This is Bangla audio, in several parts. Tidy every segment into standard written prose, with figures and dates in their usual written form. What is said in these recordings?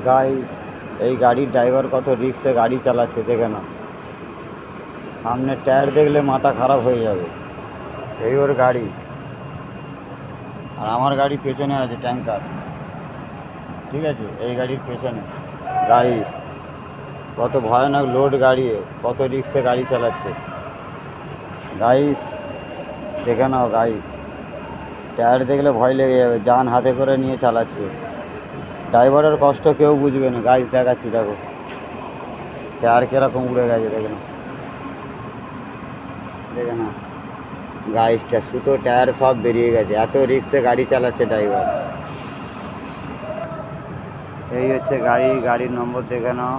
গাইস, এই গাড়ির ড্রাইভার কত রিস্কে গাড়ি চালাচ্ছে দেখে না। সামনে টায়ার দেখলে মাথা খারাপ হয়ে যাবে। এই ওর গাড়ি, আর আমার গাড়ি পেছনে আছে ট্যাঙ্কার, ঠিক আছে, এই গাড়ির পেছনে। গাইস, কত ভয়ানক লোড গাড়ি, কত রিস্কে গাড়ি চালাচ্ছে। গাইস দেখে নাও গাইস, টায়ার দেখলে ভয় লেগে যাবে, যান হাতে করে নিয়ে চালাচ্ছে। ড্রাইভারের কষ্ট কেউ বুঝবে না। গাইস দেখাচ্ছি, দেখো টায়ার কীরকম উড়ে গেছে, দেখে না, দেখে না গাইসটা, সুতো টায়ার সব বেরিয়ে গেছে, এত রিস্কে গাড়ি চালাচ্ছে ড্রাইভার। এই হচ্ছে গাড়ি, গাড়ির নম্বর দেখে নাও।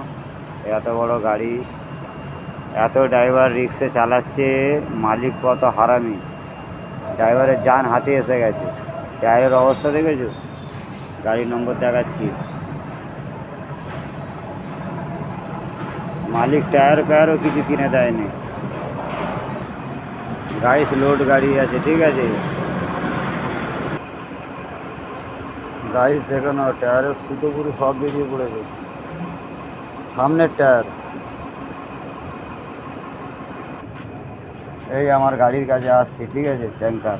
এত বড় গাড়ি, এত ড্রাইভার রিক্সে চালাচ্ছে, মালিক কত হারামি। ড্রাইভারের জান হাতে এসে গেছে। টায়ারের অবস্থা দেখেছো? গাড়ির নম্বর দেখাচ্ছি। মালিক টায়ার ফায়ারও কিছু কিনে দেয়নি। গাইস লোড গাড়ি আছে, ঠিক আছে। গাইস দেখো না, টায়ারের সুতো পুরো সব বেরিয়ে পড়েছে, সামনের টায়ার। এই আমার গাড়ির কাছে আসছি, ঠিক আছে, ট্যাঙ্কার।